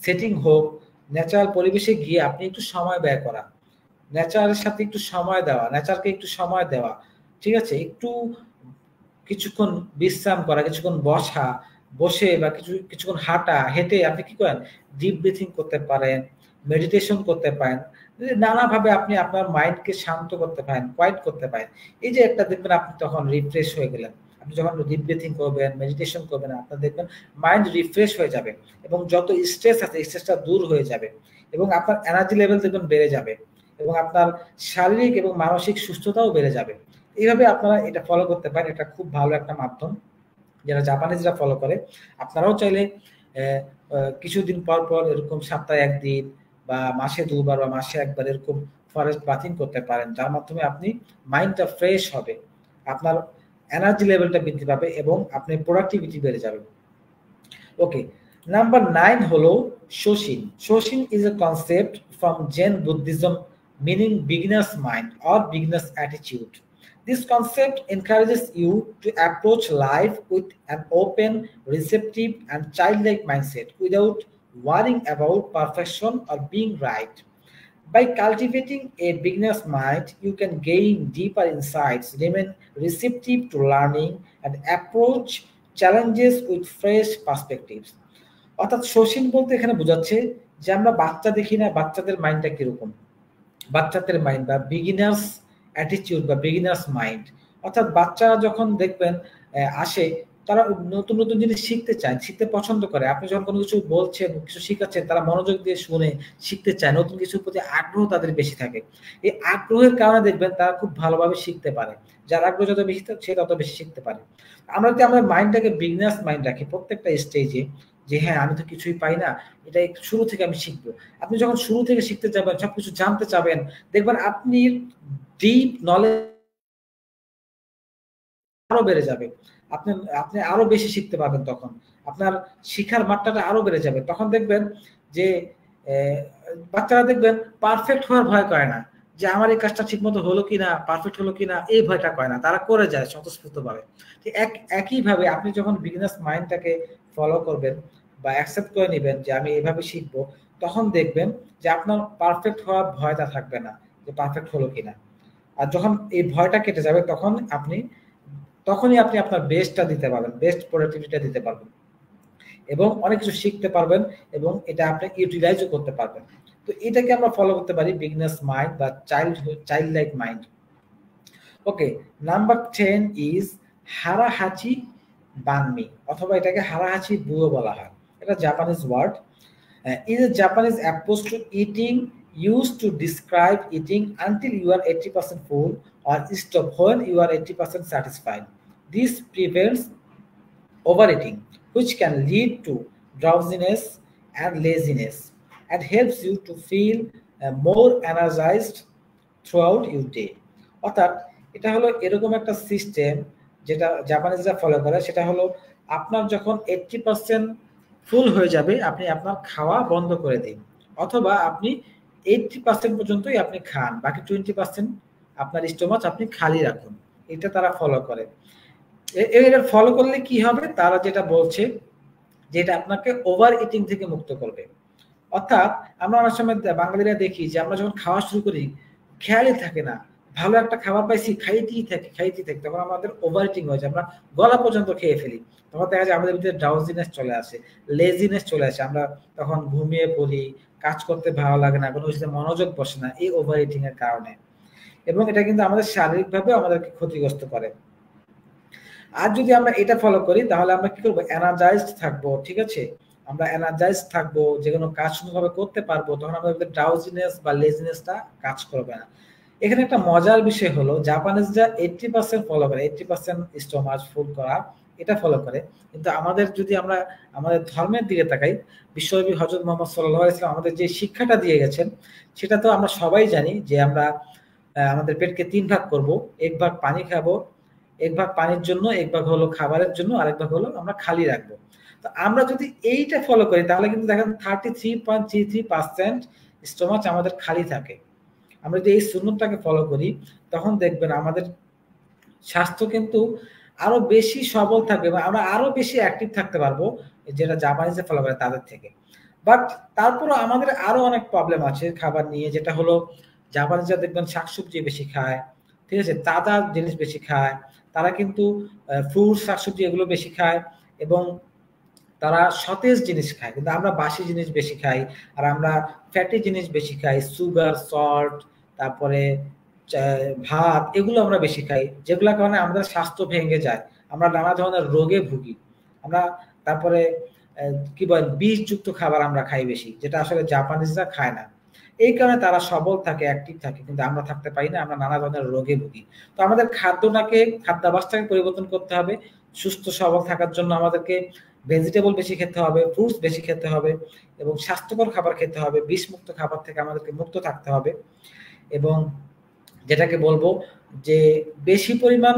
সেটিং হোক, ন্যাচারাল পরিবেশে গিয়ে আপনি একটু সময় ব্যয় করা, নেচারের সাথে একটু সময় দেওয়া, নেচারকে একটু সময় দেওয়া, ঠিক আছে? একটু কিছুক্ষণ বিশ্রাম করা, কিছুক্ষণ বসা, বসে বা কিছুক্ষণ হেঁটে আপনি কি করেন, ডিপ ব্রিথিং করতে পারেন, মেডিটেশন করতে পারেন, নানাভাবে আপনি আপনার মাইন্ডকে শান্ত করতে পারেন, কোয়াইট করতে পারেন। এই যে একটা দেখবেন আপনি তখন রিফ্রেশ হয়ে গেলেন। আপনি যখন ডিপ ব্রিথিং করবেন, মেডিটেশন করবেন, আপনার দেখবেন মাইন্ড রিফ্রেশ হয়ে যাবে এবং যত স্ট্রেস আছে স্ট্রেসটা দূর হয়ে যাবে এবং আপনার এনার্জি লেভেল দেখবেন বেড়ে যাবে এবং আপনার শারীরিক এবং মানসিক সুস্থতাও বেড়ে যাবে। এইভাবে আপনারা এটা ফলো করতে পারেন। এটা খুব ভালো একটা মাধ্যম যারা জাপানিজরা ফলো করে। আপনারাও চাইলে কিছুদিন পর পর এরকম সপ্তাহে একদিন বা মাসে দুবার বা মাসে একবার এরকম ফরেস্ট বাথিং করতে পারেন, যার মাধ্যমে আপনি মাইন্ডটা ফ্রেশ হবে, আপনার এনার্জি লেভেলটা বৃদ্ধি পাবে এবং আপনার প্রোডাক্টিভিটি বেড়ে যাবে। ওকে, নাম্বার 9 হলো shoshin. Shoshin is a concept from Zen Buddhism meaning beginner's mind or beginner's attitude. This concept encourages you to approach life with an open, receptive, and childlike mindset without worrying about perfection or being right. By cultivating a beginner's mind, you can gain deeper insights, remain receptive to learning, and approach challenges with fresh perspectives. অর্থাৎ শৌখিন বলতে এখানে বোঝাচ্ছে যে আমরা বাচ্চা দেখি না, বাচ্চাদের মাইন্ডটা কিরকম, বাচ্চাদের মাইন্ড বা বিগিনার্স অ্যাটিটিউড বা বিগিনার্স মাইন্ড। অর্থাৎ বাচ্চারা যখন দেখবেন আসে, তারা নতুন নতুন জিনিস শিখতে চায়, শিখতে পছন্দ করে। আপনি যখন কোনো কিছু বলছেন, কিছু শিখাচ্ছেন, তারা মনোযোগ দিয়ে শুনে শিখতে চায়, নতুন কিছুর প্রতি আগ্রহ তাদের বেশি থাকে। এই আগ্রহের কারণে দেখবেন তারা খুব ভালোভাবে শিখতে পারে। যার আগ্রহ যত বেশি সে তত বেশি শিখতে পারে। আমরা যদি আমাদের মাইন্ডটাকে বিগিনার্স মাইন্ড রাখি প্রত্যেকটা স্টেজে, যে হ্যাঁ আমি তো কিছুই পাই না, এটা শুরু থেকে আমি শিখবো। আপনি যখন শুরু থেকে শিখতে যাবেন, সবকিছু জানতে চাবেন, দেখবেন আপনি ডিপ নলেজ আরো বেড়ে যাবে। আপনি আপনি আরো বেশি শিখতে পারবেন তখন। আপনার শিখার মাত্রাটা আরো বেড়ে যাবে। তখন দেখবেন যে বাচ্চারা দেখবেন পারফেক্ট হওয়ার ভয় করে না। যে আমার এই কাজটা ঠিকমতো হলো কিনা, পারফেক্ট হলো কিনা, এই ভয়টা করে না। তারা করে যায় স্বতঃস্ফূর্তভাবে। একইভাবে আপনি যখন বিগিনার্স মাইন্ডটাকে ফলো করবেন বা অ্যাকসেপ্ট করে নিবেন যে আমি এভাবে শিখবো, তখন দেখবেন যে আপনার পারফেক্ট হওয়ার ভয়টা থাকবে না, যে পারফেক্ট হলো কিনা। আর যখন এই ভয়টা কেটে যাবে তখনই আপনি আপনার বেস্টটা দিতে পারবেন, বেস্ট প্রোডাক্টিভিটিটা দিতে পারবেন এবং অনেক কিছু শিখতে পারবেন এবং এটা আপনি ইউটিলাইজও করতে পারবেন। তো এটাকে আমরা ফলো করতে পারি বিগিনার্স মাইন্ড বা child like mind. Okay, number 10 is hara hachi bunme, অথবা এটাকে হারাহাচি বুয়ো বলা হয়। এটা Japanese word. Is a Japanese approach to eating used to describe eating until you are 80% full or stop when you are 80% satisfied. This prevents overeating, which can lead to drowsiness and laziness, and helps you to feel more energized throughout your day. অর্থাৎ এটা হলো এরকম একটা system যেটা জাপানিজরা follow করে। সেটা হলো আপনার যখন 80% ফুল হয়ে যাবে, আপনি আপনার খাওয়া বন্ধ করে দিন, অথবা আপনি 80% পর্যন্তই আপনি খান, বাকি 20% আপনার স্টোমাচ আপনি খালি রাখুন। এটা তারা ফলো করে। এটা ফলো করলে কি হবে, তারা যেটা বলছে যেটা আপনাকে ওভার ইটিং থেকে মুক্ত করবে। অর্থাৎ আমরা অনেক সময় বাঙালিরা দেখি যে আমরা যখন খাওয়া শুরু করি খেয়ালই থাকে না, ভালো একটা খাবার পাইছি খাইতেই থাকি, তখন আমাদের ওভার ইটিং হয়ে যায়, আমরা গলা পর্যন্ত খেয়ে ফেলি। তখন দেখা যায় আমাদের ভিতরে ড্রাউজিনেস চলে আসে, লেজিনেস চলে আসে, আমরা তখন ঘুমিয়ে পড়ি, কাজ করতে ভালো লাগে না, কোনো কিছুতে মনোযোগ বসে না, এই ওভার ইটিং এর কারণে। এবং এটা কিন্তু আমাদের শারীরিকভাবে আমাদেরকে ক্ষতিগ্রস্ত করে। আর যদি আমরা এটা ফলো করি তাহলে আমরা কি করবো, এনার্জাইজড থাকবো। ঠিক আছে, আমরা এনার্জাইজড থাকবো, যে কোনো কাজ সুন্দরভাবে করতে পারবো, তখন আমাদের ড্রাউজিনেস বা লেজিনেসটা কাজ করবে না। এখানে একটা মজার বিষয় হলো জাপানিজরা 80% ফলো করে, 80% স্টোমাচ ফুল করা, এটা ফলো করে। কিন্তু যদি আমরা আমাদের ধর্মের দিকে তাকাই, বিশ্বনবী হযরত মুহাম্মদ সাল্লাল্লাহু আলাইহি ওয়াসাল্লাম আমাদের যে শিক্ষাটা দিয়ে গেছেন, সেটা তো আমরা সবাই জানি যে আমরা আমাদের পেটকে 3 ভাগ করব, 1 ভাগ পানি খাবো, 1 ভাগ পানির জন্য, 1 ভাগ হলো খাবারের জন্য, আরেক ভাগ হলো আমরা খালি রাখবো। তো আমরা যদি এইটা ফলো করি তাহলে কিন্তু দেখেন 33.33% স্টোমাচ আমাদের খালি থাকে। আমরা যদি এই সুন্নতটাকে ফলো করি তখন দেখবেন আমাদের স্বাস্থ্য কিন্তু আরো বেশি সবল থাকবে এবং আমরা আরো বেশি অ্যাক্টিভ থাকতে পারবো, যেটা জাপানিজে ফলো করে তাদের থেকে। বাট তারপরও আমাদের আরো অনেক প্রবলেম আছে খাবার নিয়ে, যেটা হলো জাপানিজরা দেখবেন শাকসবজি বেশি খায়, ঠিক আছে, তাজা জিনিস বেশি খায়, তারা কিন্তু ফ্রুট শাকসবজি এগুলো বেশি খায় এবং তারা সতেজ জিনিস খায়, কিন্তু আমরা বাসি জিনিস বেশি খাই, আর আমরা ফ্যাটি জিনিস বেশি খাই, সুগার, সল্ট, তারপরে ভাত, এগুলো আমরা বেশি খাই, যেগুলোর কারণে আমাদের স্বাস্থ্য ভেঙে যায়, আমরা নানা ধরনের রোগে ভুগি। আমরা তারপরে কি বল, বিষযুক্ত খাবার আমরা খাই বেশি, যেটা আসলে জাপানিজরা খায় না। এই কারণে তারা সবল থাকে, অ্যাক্টিভ থাকে, কিন্তু আমরা থাকতে পারি না, আমরা নানা ধরনের রোগে ভুগি। তো আমাদের খাদ্যাভ্যাসটাকে পরিবর্তন করতে হবে। সুস্থ সবল থাকার জন্য আমাদেরকে ভেজিটেবল বেশি খেতে হবে, ফ্রুটস বেশি খেতে হবে, এবং স্বাস্থ্যকর খাবার খেতে হবে, বিষমুক্ত খাবার থেকে আমাদেরকে মুক্ত থাকতে হবে। এবং যেটাকে বলবো যে বেশি পরিমাণ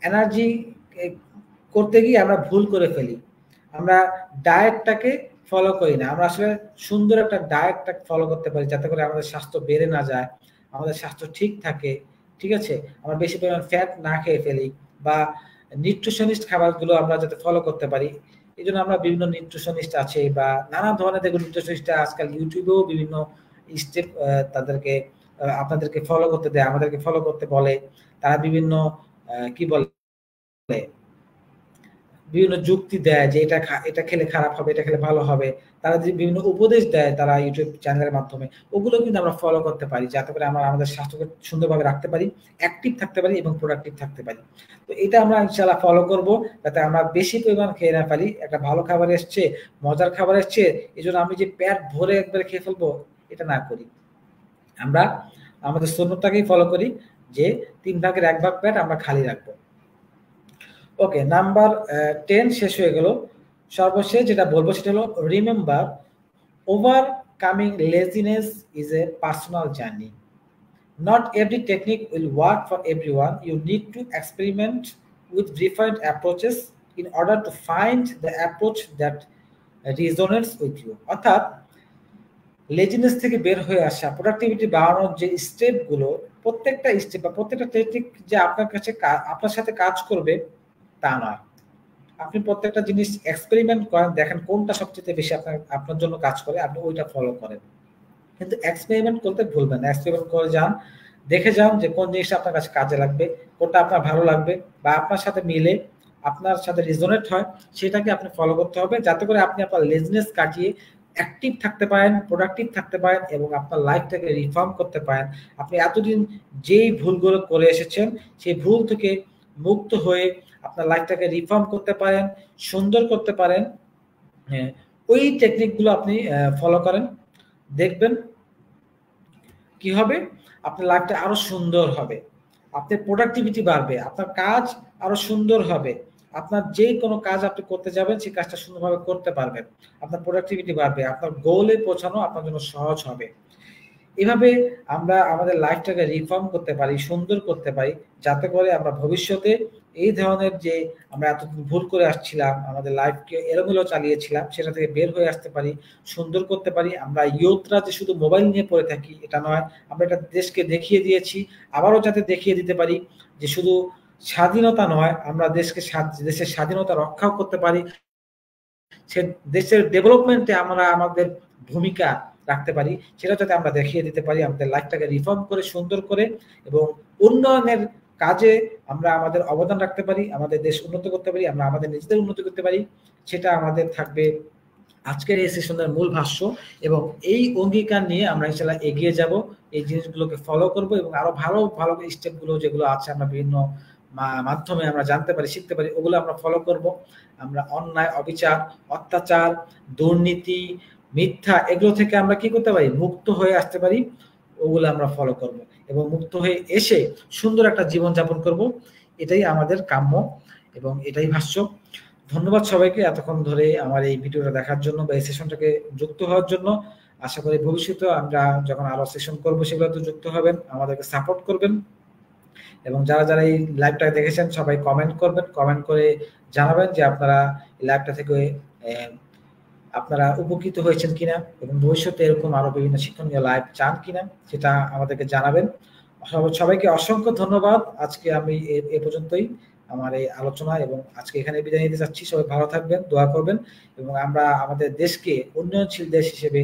এনার্জি করতে গিয়ে আমরা ভুল করে ফেলি, আমরা ডায়েটটাকে ফলো করি না। আমরা আসলে সুন্দর একটা ডায়েটটা ফলো করতে পারি, যাতে করে আমাদের স্বাস্থ্য বেড়ে না যায়, আমাদের স্বাস্থ্য ঠিক থাকে, ঠিক আছে, আমরা বেশি পরিমাণ ফ্যাট না খেয়ে ফেলি, বা নিউট্রিশনিস্ট খাবারগুলো আমরা যাতে ফলো করতে পারি। এই জন্য আমরা বিভিন্ন নিউট্রিশনিস্ট আছে, বা নানা ধরনের দেখুন নিউট্রিশনিস্ট আজকাল ইউটিউবেও বিভিন্ন স্টেপ তাদেরকে আপনাদেরকে ফলো করতে দেয়, আমাদেরকে ফলো করতে বলে। তারা বিভিন্ন কি বলে, বিভিন্ন যুক্তি দেয় যে এটা খেলে খারাপ হবে, এটা খেলে ভালো হবে। তারা যে বিভিন্ন উপদেশ দেয় তারা ইউটিউব চ্যানেলের মাধ্যমে, ওগুলো কিন্তু আমরা ফলো করতে পারি, যাতে করে আমরা আমাদের স্বাস্থ্যকে সুন্দরভাবে রাখতে পারি, অ্যাক্টিভ থাকতে পারি এবং প্রোডাক্টিভ থাকতে পারি। তো এটা আমরা ইনশাআল্লাহ ফলো করব, যাতে আমরা বেশি পরিমাণ খেয়ে না ফেলি। একটা ভালো খাবার এসছে, মজার খাবার এসছে, এই জন্য আমি যে পেট ভরে একবারে খেয়ে ফেলবো, এটা না করি। আমরা আমাদের সুন্নতটাকেই ফলো করি, যে 3 ভাগের 1 ভাগ পেট আমরা খালি রাখবো। ওকে, নাম্বার 10 শেষ হয়ে গেল। সর্বশেষ যেটা বলবো সেটা হলো, remember, overcoming laziness is a personal journey. Not every technique will work for everyone. You need to experiment with different approaches in order to find the approach that resonates with you. অর্থাৎ laziness থেকে বের হয়ে আসা, productivity বাড়ানোর যে স্টেপগুলো, প্রত্যেকটা step বা প্রত্যেকটা টেকনিক যে আপনার কাছে আপনার সাথে কাজ করবে তা নয়। আপনি প্রত্যেকটা জিনিস এক্সপেরিমেন্ট করেন, দেখেন কোনটা সবচেয়ে বেশি আপনার জন্য কাজ করে, আপনি ওইটা ফলো করেন। কিন্তু এক্সপেরিমেন্ট করতে ভুলবেন না, এক্সপেরিমেন্ট করে যান, দেখে যান যে কোন জিনিসটা আপনার কাছে কাজে লাগবে, কোনটা আপনার ভালো লাগবে, বা আপনার সাথে মিলে, আপনার সাথে রিজোনেট হয়, সেটাকে আপনি ফলো করতে হবে, যাতে করে আপনি আপনার লেজিনেস কাটিয়ে অ্যাক্টিভ থাকতে পারেন, প্রোডাক্টিভ থাকতে পারেন, এবং আপনার লাইফটাকে রিফর্ম করতে পারেন। আপনি এতদিন যেই ভুলগুলো করে এসেছেন, সেই ভুল থেকে মুক্ত হয়ে আপনার লাইফটাকে রিফর্ম করতে পারেন, সুন্দর করতে পারেন। ওই টেকনিকগুলো আপনি ফলো করেন, দেখবেন কি হবে, আপনার লাইফটা আরো সুন্দর হবে, আপনার প্রোডাক্টিভিটি বাড়বে, আপনার কাজ আরো সুন্দর হবে, আপনার যে কোনো কাজ আপনি করতে যাবেন সেই কাজটা সুন্দরভাবে করতে পারবেন, আপনার প্রোডাক্টিভিটি বাড়বে, আপনার গোলে পৌঁছানো আপনার জন্য সহজ হবে। এভাবে আমরা আমাদের লাইফটাকে রিফর্ম করতে পারি, সুন্দর করতে পারি, যাতে করে আমরা ভবিষ্যতে এই ধরনের যে আমরা এতদিন ভুল করে আসছিলাম, আমাদের লাইফকে এলোমেলো চালিয়েছিলাম, সেটা থেকে বের হয়ে আসতে পারি, সুন্দর করতে পারি। আমরা ইয়ুথরা যে শুধু মোবাইল নিয়ে পড়ে থাকি এটা নয়, আমরা এটা দেশকে দেখিয়ে দিয়েছি, আবারও যাতে দেখিয়ে দিতে পারি যে শুধু স্বাধীনতা নয়, আমরা দেশের স্বাধীনতা রক্ষাও করতে পারি, সে দেশের ডেভেলপমেন্টে আমরা আমাদের ভূমিকা রাখতে পারি, সেটা যাতে আমরা দেখিয়ে দিতে পারি, আমাদের লাইফটাকে রিফর্ম করে সুন্দর করে, এবং উন্নয়নের কাজে আমরা আমাদের অবদান রাখতে পারি, আমাদের দেশ উন্নত করতে পারি, আমরা আমাদের নিজেদের উন্নত করতে পারি। সেটা আমাদের থাকবে আজকের এই সেশনের মূল ভাষ্য, এবং এই অঙ্গীকার নিয়ে আমরা ইনশাআল্লাহ এগিয়ে যাব, এই জিনিসগুলোকে ফলো করব, এবং আরো ভালো ভালো স্টেপগুলো যেগুলো আছে আমরা বিভিন্ন মাধ্যমে আমরা জানতে পারি, শিখতে পারি, ওগুলো আমরা ফলো করব। আমরা অন্যায়, অবিচার, অত্যাচার, দুর্নীতি, মিথ্যা, এগুলো থেকে আমরা কি করতে পারি, মুক্ত হয়ে আসতে পারি, ওগুলো আমরা ফলো করব, এবং মুক্ত হয়ে এসে সুন্দর একটা জীবন যাপন করব। এটাই আমাদের কাম্য এবং এটাই ভাষ্য। ধন্যবাদ সবাইকে এতক্ষণ ধরে আমার এই ভিডিওটা দেখার জন্য বা এই সেশনটাকে যুক্ত হওয়ার জন্য। আশা করি ভবিষ্যতে আমরা যখন আরো সেশন করবো সেগুলোতে যুক্ত হবেন, আমাদেরকে সাপোর্ট করবেন, এবং যারা যারা এই লাইভটা দেখেছেন সবাই কমেন্ট করবেন, কমেন্ট করে জানাবেন যে আপনারা এই লাইভটা থেকে আপনারা উপকৃত হয়েছেন কিনা, এবং ভবিষ্যতে এরকম আরো বিভিন্ন শিক্ষণীয় লাইভ চান কিনা সেটা আমাদেরকে জানাবেন। সবাইকে অসংখ্য ধন্যবাদ। আজকে আমি এ পর্যন্তই আমার এই আলোচনা, এবং আজকে এখানে বিদায় নিতে চাচ্ছি। সবাই ভালো থাকবেন, দোয়া করবেন, এবং আমরা আমাদের দেশকে উন্নয়নশীল দেশ হিসেবে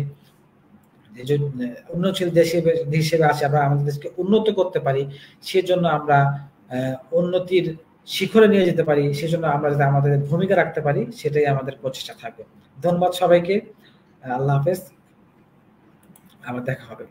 আছে, আমরা আমাদের দেশকে উন্নত করতে পারি, সেজন্য আমরা উন্নতির শিখরে নিয়ে যেতে পারি, সেজন্য আমরা যাতে আমাদের ভূমিকা রাখতে পারি, সেটাই আমাদের প্রচেষ্টা থাকবে। ধন্যবাদ সবাইকে। আল্লাহ হাফেজ, আবার দেখা হবে।